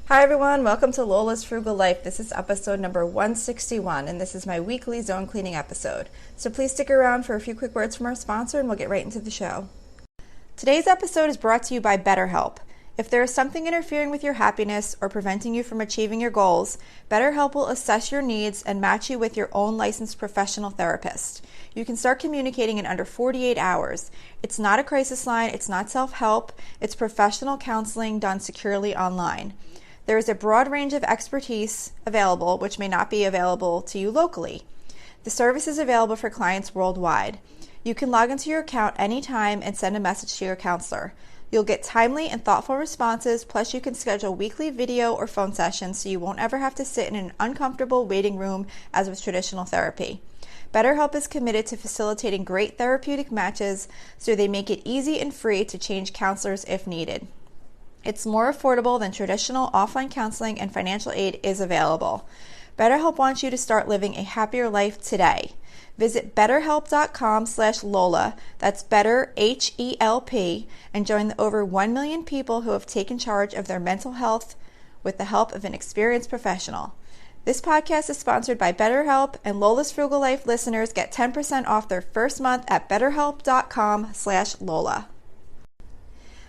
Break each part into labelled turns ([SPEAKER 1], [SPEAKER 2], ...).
[SPEAKER 1] Hi everyone, welcome to Lola's Frugal Life. This is episode number 161, and this is my weekly zone cleaning episode. So please stick around for a few quick words from our sponsor, and we'll get right into the show. Today's episode is brought to you by BetterHelp. If there is something interfering with your happiness or preventing you from achieving your goals, BetterHelp will assess your needs and match you with your own licensed professional therapist. You can start communicating in under 48 hours. It's not a crisis line, it's not self-help, it's professional counseling done securely online. There is a broad range of expertise available, which may not be available to you locally. The service is available for clients worldwide. You can log into your account anytime and send a message to your counselor. You'll get timely and thoughtful responses, plus you can schedule weekly video or phone sessions so you won't ever have to sit in an uncomfortable waiting room as with traditional therapy. BetterHelp is committed to facilitating great therapeutic matches, so they make it easy and free to change counselors if needed. It's more affordable than traditional offline counseling, and financial aid is available. BetterHelp wants you to start living a happier life today. Visit betterhelp.com/Lola, that's better HELP, and join the over 1 million people who have taken charge of their mental health with the help of an experienced professional. This podcast is sponsored by BetterHelp, and Lola's Frugal Life listeners get 10% off their first month at betterhelp.com/Lola.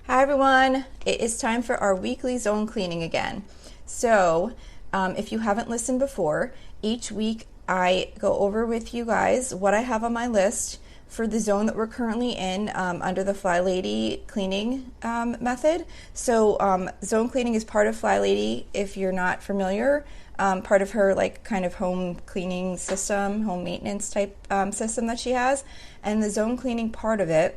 [SPEAKER 1] Hi everyone, it is time for our weekly zone cleaning again. So if you haven't listened before, each week I go over with you guys what I have on my list for the zone that we're currently in under the Fly Lady cleaning method. So zone cleaning is part of Fly Lady, if you're not familiar, part of her kind of home cleaning system, home maintenance type system that she has. And the zone cleaning part of it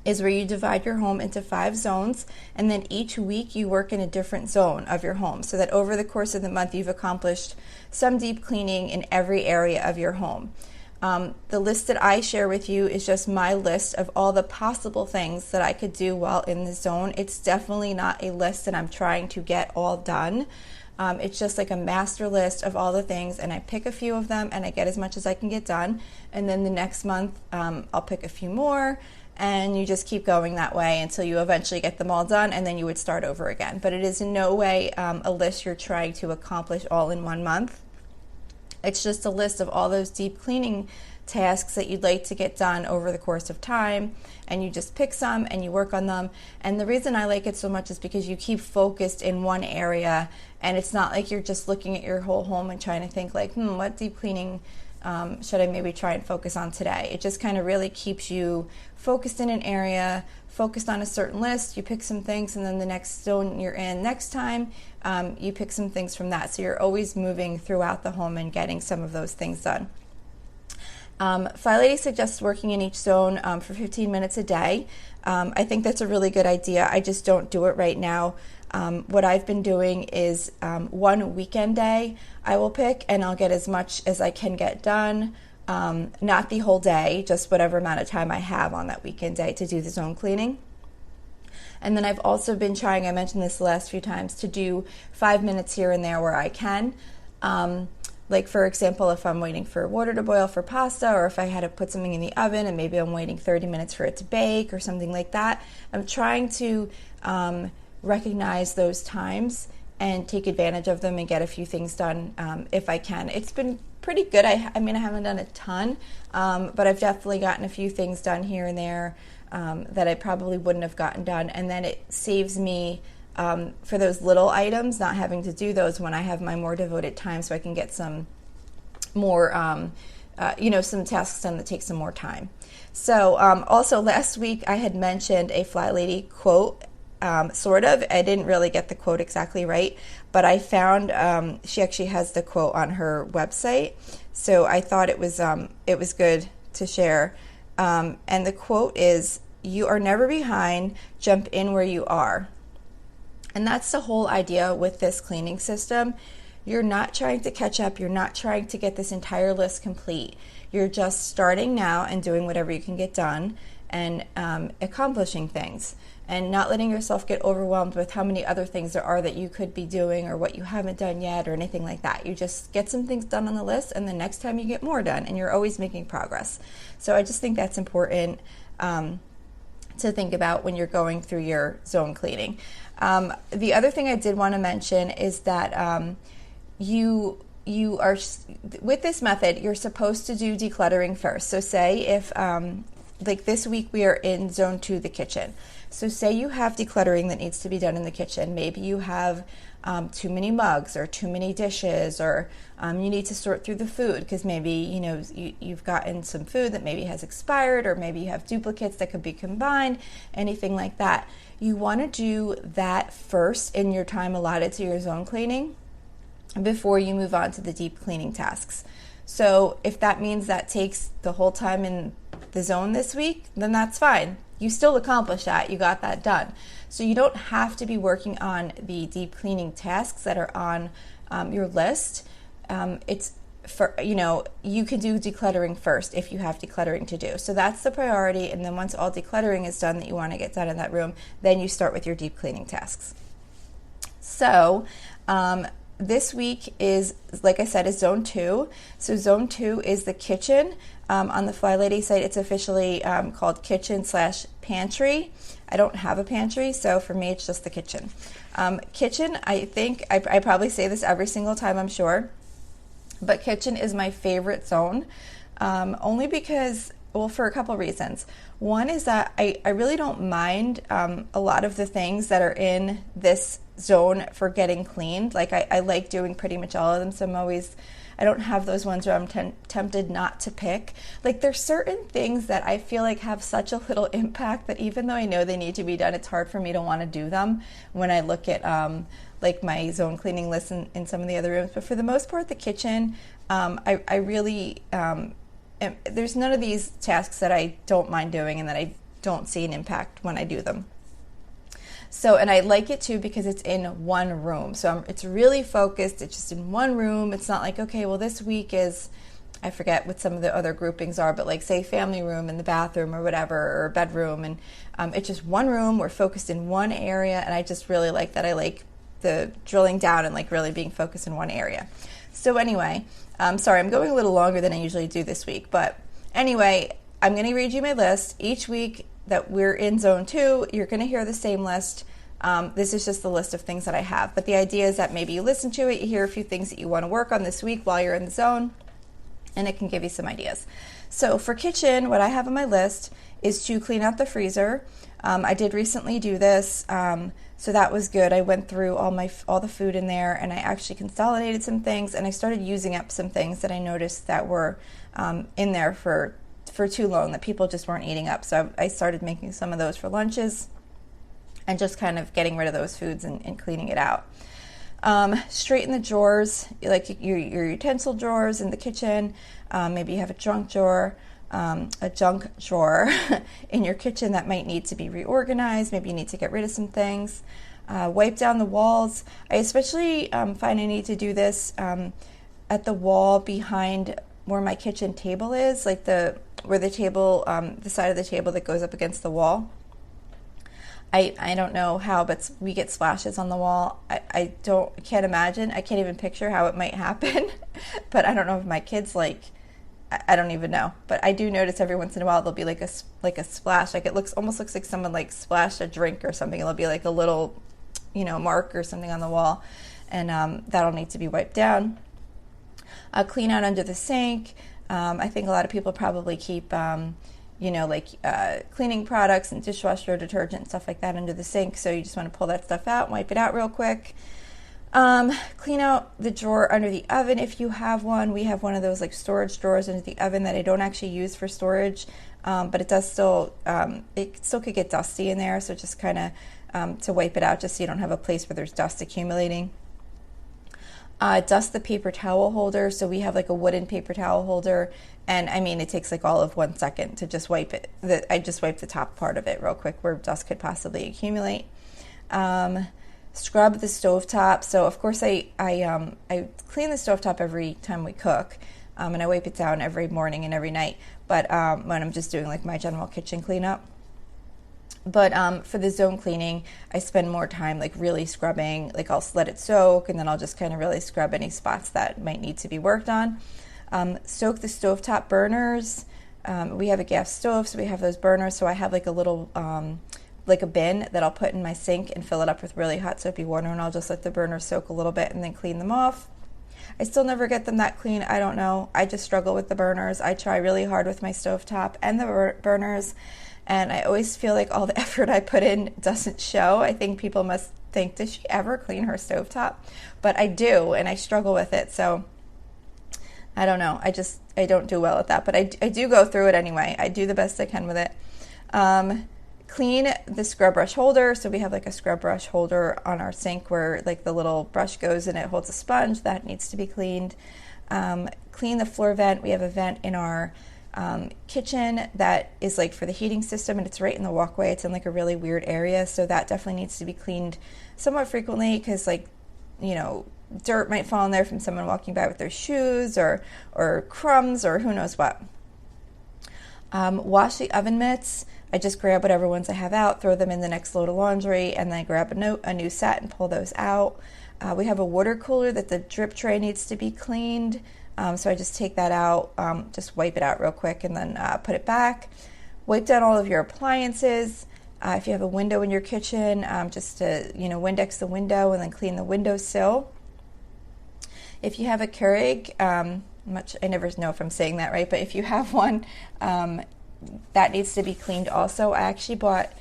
[SPEAKER 1] is where you divide your home into 5 zones, and then each week you work in a different zone of your home, so that over the course of the month you've accomplished some deep cleaning in every area of your home. The list that I share with you is just my list of all the possible things that I could do while in the zone. It's definitely not a list that I'm trying to get all done. It's just like a master list of all the things, and I pick a few of them and I get as much as I can get done, and then the next month I'll pick a few more, and you just keep going that way until you eventually get them all done, and then you would start over again. But it is in no way a list you're trying to accomplish all in one month. It's just a list of all those deep cleaning tasks that you'd like to get done over the course of time, and you just pick some and you work on them. And the reason I like it so much is because you keep focused in one area, and it's not like you're just looking at your whole home and trying to think what deep cleaning should I maybe try and focus on today. It just kind of really keeps you focused in an area, focused on a certain list. You pick some things, and then the next zone you're in next time, you pick some things from that. So you're always moving throughout the home and getting some of those things done. Fly Lady suggests working in each zone for 15 minutes a day. I think that's a really good idea. I just don't do it right now. What I've been doing is one weekend day I will pick, and I'll get as much as I can get done. Not the whole day, just whatever amount of time I have on that weekend day to do the zone cleaning. And then I've also been trying, I mentioned this the last few times, to do 5 minutes here and there where I can. Like for example, if I'm waiting for water to boil for pasta, or if I had to put something in the oven and maybe I'm waiting 30 minutes for it to bake or something like that, I'm trying to recognize those times and take advantage of them and get a few things done if I can. It's been pretty good. I mean, I haven't done a ton, but I've definitely gotten a few things done here and there that I probably wouldn't have gotten done, and then it saves me for those little items not having to do those when I have my more devoted time, so I can get some more some tasks done that take some more time. So also last week I had mentioned a Fly Lady quote, sort of. I didn't really get the quote exactly right, but I found she actually has the quote on her website, so I thought it was good to share. And the quote is, "You are never behind, jump in where you are." And that's the whole idea with this cleaning system. You're not trying to catch up. You're not trying to get this entire list complete. You're just starting now and doing whatever you can get done and accomplishing things, and not letting yourself get overwhelmed with how many other things there are that you could be doing or what you haven't done yet or anything like that. You just get some things done on the list, and the next time you get more done, and you're always making progress. So I just think that's important to think about when you're going through your zone cleaning. The other thing I did want to mention is that you are, with this method, you're supposed to do decluttering first. So say if like this week we are in zone 2, the kitchen. So say you have decluttering that needs to be done in the kitchen. Maybe you have too many mugs or too many dishes, or you need to sort through the food because maybe you've gotten some food that maybe has expired, or maybe you have duplicates that could be combined, anything like that. You want to do that first in your time allotted to your zone cleaning before you move on to the deep cleaning tasks. So if that means that takes the whole time in the zone this week, then that's fine. You still accomplished that. You got that done. So you don't have to be working on the deep cleaning tasks that are on your list. It's for, you can do decluttering first if you have decluttering to do. So that's the priority. And then once all decluttering is done that you want to get done in that room, then you start with your deep cleaning tasks. So this week is, like I said, is zone 2. So zone 2 is the kitchen. On the Fly Lady site, it's officially called kitchen/pantry. I don't have a pantry, so for me, it's just the kitchen. Kitchen, I think, I probably say this every single time, I'm sure, but kitchen is my favorite zone, only because, well, for a couple reasons. One is that I really don't mind a lot of the things that are in this zone for getting cleaned. Like I like doing pretty much all of them, so I don't have those ones where I'm tempted not to pick. Like there's certain things that I feel like have such a little impact that even though I know they need to be done, it's hard for me to want to do them when I look at like my zone cleaning list in some of the other rooms. But for the most part, the kitchen, I really, there's none of these tasks that I don't mind doing and that I don't see an impact when I do them. So, and I like it too because it's in one room. So it's really focused. It's just in one room. It's not like, okay, well, this week is, I forget what some of the other groupings are, but like say family room and the bathroom or whatever, or bedroom. And it's just one room. We're focused in one area. And I just really like that. I like the drilling down and like really being focused in one area. So anyway, sorry, I'm going a little longer than I usually do this week. But anyway, I'm going to read you my list. Each week that we're in zone 2, you're going to hear the same list. This is just the list of things that I have. But the idea is that maybe you listen to it, you hear a few things that you want to work on this week while you're in the zone, and it can give you some ideas. So for kitchen, what I have on my list is to clean out the freezer. I did recently do this, so that was good. I went through all the food in there, and I actually consolidated some things, and I started using up some things that I noticed that were in there for too long, that people just weren't eating up. So I started making some of those for lunches and just kind of getting rid of those foods and cleaning it out. Straighten the drawers, like your utensil drawers in the kitchen. Maybe you have a junk drawer in your kitchen that might need to be reorganized. Maybe you need to get rid of some things. Wipe down the walls. I especially find I need to do this at the wall behind where my kitchen table is, like the side of the table that goes up against the wall. I don't know how, but we get splashes on the wall. I can't imagine. I can't even picture how it might happen. But I don't know if my kids I don't even know. But I do notice every once in a while there'll be like a splash. Like it almost looks like someone like splashed a drink or something. It'll be like a little, mark or something on the wall, and that'll need to be wiped down. Clean out under the sink. I think a lot of people probably keep cleaning products and dishwasher detergent and stuff like that under the sink. So you just want to pull that stuff out and wipe it out real quick. Clean out the drawer under the oven if you have one. We have one of those like storage drawers under the oven that I don't actually use for storage, but it still could get dusty in there. So just kind of to wipe it out just so you don't have a place where there's dust accumulating. Dust the paper towel holder. So we have like a wooden paper towel holder, and I mean it takes like all of 1 second to just wipe it. I just wipe the top part of it real quick where dust could possibly accumulate. Scrub the stovetop. So of course I clean the stovetop every time we cook, and I wipe it down every morning and every night. But when I'm just doing like my general kitchen cleanup. But for the zone cleaning, I spend more time like really scrubbing. Like I'll let it soak, and then I'll just kind of really scrub any spots that might need to be worked on. Soak the stovetop burners. We have a gas stove, so we have those burners. So I have like a little like a bin that I'll put in my sink and fill it up with really hot soapy water, and I'll just let the burners soak a little bit and then clean them off. I still never get them that clean. I don't know. I just struggle with the burners. I try really hard with my stovetop and the burners, and I always feel like all the effort I put in doesn't show. I think people must think, does she ever clean her stovetop? But I do, and I struggle with it. So I don't know. I don't do well at that, but I do go through it anyway. I do the best I can with it. Clean the scrub brush holder. So we have like a scrub brush holder on our sink where like the little brush goes and it holds a sponge. That needs to be cleaned. Clean the floor vent. We have a vent in our kitchen that is like for the heating system, and it's right in the walkway. It's in like a really weird area, so that definitely needs to be cleaned somewhat frequently, because like, you know, dirt might fall in there from someone walking by with their shoes, or crumbs, or who knows what. Wash the oven mitts. I just grab whatever ones I have out, throw them in the next load of laundry, and then grab a new set and pull those out. We have a water cooler that the drip tray needs to be cleaned. So I just take that out, just wipe it out real quick, and then put it back. Wipe down all of your appliances. If you have a window in your kitchen, just to, you know, Windex the window and then clean the windowsill. If you have a Keurig, I never know if I'm saying that right, but if you have one, that needs to be cleaned also. I actually bought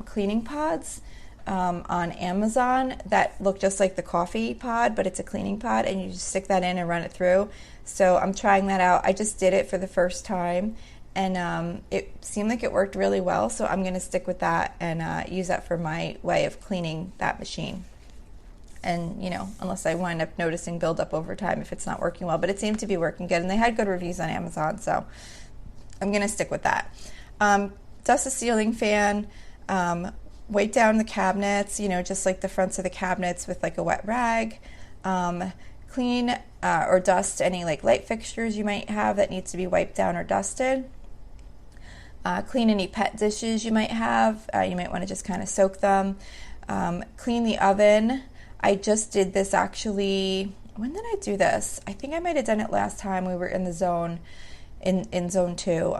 [SPEAKER 1] cleaning pods on Amazon that look just like the coffee pod, but it's a cleaning pod, and you just stick that in and run it through. So I'm trying that out. I just did it for the first time, and it seemed like it worked really well, so I'm going to stick with that and use that for my way of cleaning that machine. And, you know, unless I wind up noticing buildup over time if it's not working well, but it seemed to be working good, and they had good reviews on Amazon, so I'm going to stick with that. Dust the ceiling fan. Wipe down the cabinets, you know, just like the fronts of the cabinets with like a wet rag. Clean or dust any like light fixtures you might have that needs to be wiped down or dusted. Clean any pet dishes you might have. You might want to just kind of soak them. Clean the oven. I just did this actually. When did I do this? I think I might have done it last time we were in the zone, in zone 2.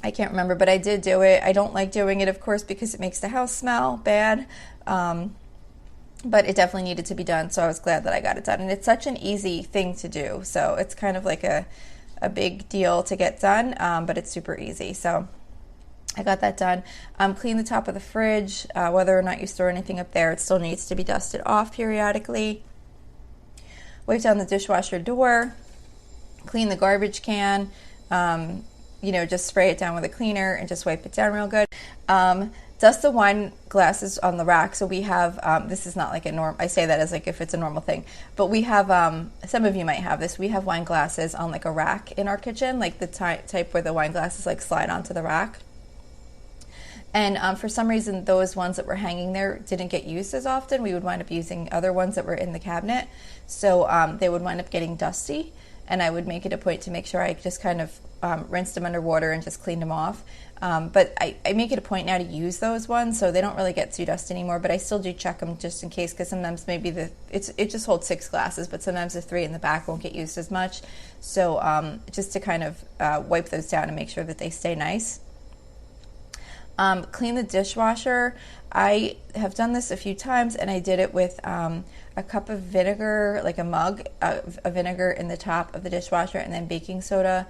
[SPEAKER 1] I can't remember, but I did do it. I don't like doing it, of course, because it makes the house smell bad. But it definitely needed to be done, so I was glad that I got it done. And it's such an easy thing to do, so it's kind of like a big deal to get done, but it's super easy. So I got that done. Clean the top of the fridge. Whether or not you store anything up there, it still needs to be dusted off periodically. Wipe down the dishwasher door. Clean the garbage can. You know, just spray it down with a cleaner and just wipe it down real good. Dust the wine glasses on the rack. So we have, this is not like a norm, I say that as like if it's a normal thing, but we have, some of you might have this, we have wine glasses on like a rack in our kitchen, like the type where the wine glasses like slide onto the rack. And for some reason, those ones that were hanging there didn't get used as often. We would wind up using other ones that were in the cabinet. So they would wind up getting dusty, and I would make it a point to make sure I just kind of rinsed them underwater and just cleaned them off. But I make it a point now to use those ones, so they don't really get too dusty anymore, but I still do check them just in case, because sometimes maybe it just holds 6 glasses, but sometimes the 3 in the back won't get used as much. So just to kind of wipe those down and make sure that they stay nice. Clean the dishwasher. I have done this a few times, and I did it with a cup of vinegar, like a mug of vinegar in the top of the dishwasher, and then baking soda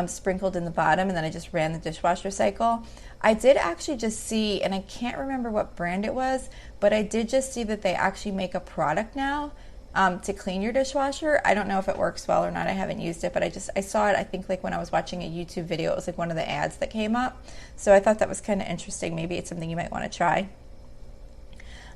[SPEAKER 1] sprinkled in the bottom, and then I just ran the dishwasher cycle. I did actually just see, and I can't remember what brand it was, but I did just see that they actually make a product now to clean your dishwasher. I don't know if it works well or not. I haven't used it, but I saw it, I think, like when I was watching a YouTube video. It was like one of the ads that came up. So I thought that was kind of interesting. Maybe it's something you might want to try.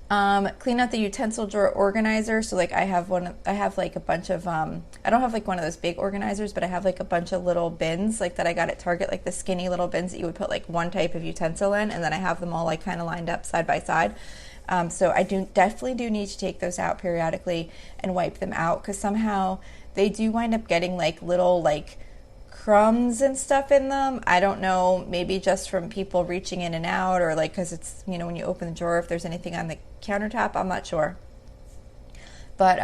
[SPEAKER 1] Clean out the utensil drawer organizer. So like I have like a bunch of, I don't have like one of those big organizers, but I have like a bunch of little bins like that I got at Target, like the skinny little bins that you would put like one type of utensil in, and then I have them all like kind of lined up side by side. So I definitely do need to take those out periodically and wipe them out, because somehow they do wind up getting like little like crumbs and stuff in them. I don't know, maybe just from people reaching in and out, or like because it's, you know, when you open the drawer, if there's anything on the countertop, I'm not sure. But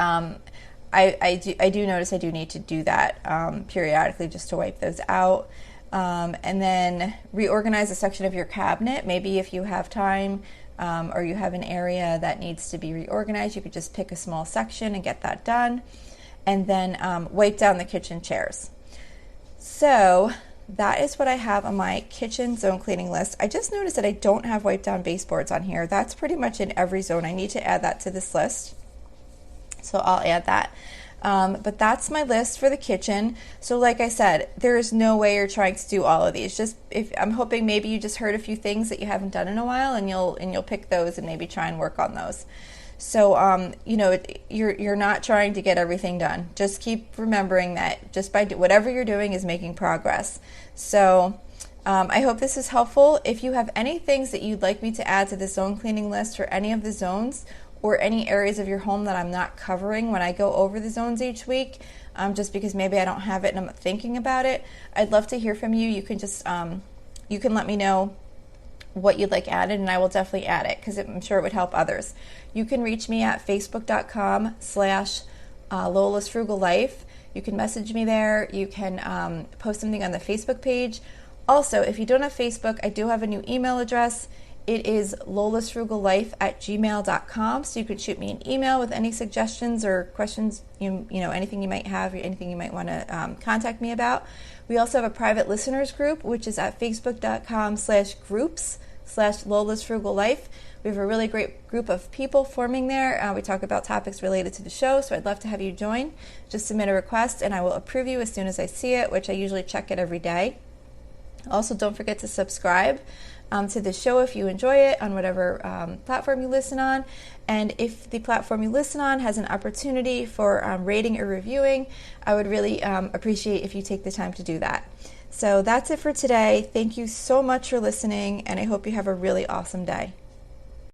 [SPEAKER 1] I do notice I do need to do that periodically just to wipe those out. and then reorganize a section of your cabinet. Maybe if you have time or you have an area that needs to be reorganized, you could just pick a small section and get that done. And then wipe down the kitchen chairs. So that is what I have on my kitchen zone cleaning list. I just noticed that I don't have wipe down baseboards on here. That's pretty much in every zone. I need to add that to this list. So I'll add that. But that's my list for the kitchen. So like I said, there is no way you're trying to do all of these. Just if I'm hoping maybe you just heard a few things that you haven't done in a while, and you'll pick those and maybe try and work on those. So you're not trying to get everything done. Just keep remembering that just by whatever you're doing is making progress. So I hope this is helpful. If you have any things that you'd like me to add to the zone cleaning list for any of the zones, or any areas of your home that I'm not covering when I go over the zones each week, just because maybe I don't have it and I'm not thinking about it, I'd love to hear from you. You can just you can let me know what you'd like added, and I will definitely add it because I'm sure it would help others. You can reach me at facebook.com/Lola's Frugal Life. You can message me there. You can post something on the Facebook page. Also, if you don't have Facebook, I do have a new email address. It is lolasfrugallife@gmail.com. So you could shoot me an email with any suggestions or questions, anything you might have, or anything you might want to contact me about. We also have a private listeners group, which is at facebook.com/groups/Lola's Frugal Life. We have a really great group of people forming there. We talk about topics related to the show, so I'd love to have you join. Just submit a request, and I will approve you as soon as I see it, which I usually check it every day. Also, don't forget to subscribe to the show if you enjoy it on whatever platform you listen on. And if the platform you listen on has an opportunity for rating or reviewing, I would really appreciate if you take the time to do that. So that's it for today. Thank you so much for listening, and I hope you have a really awesome day.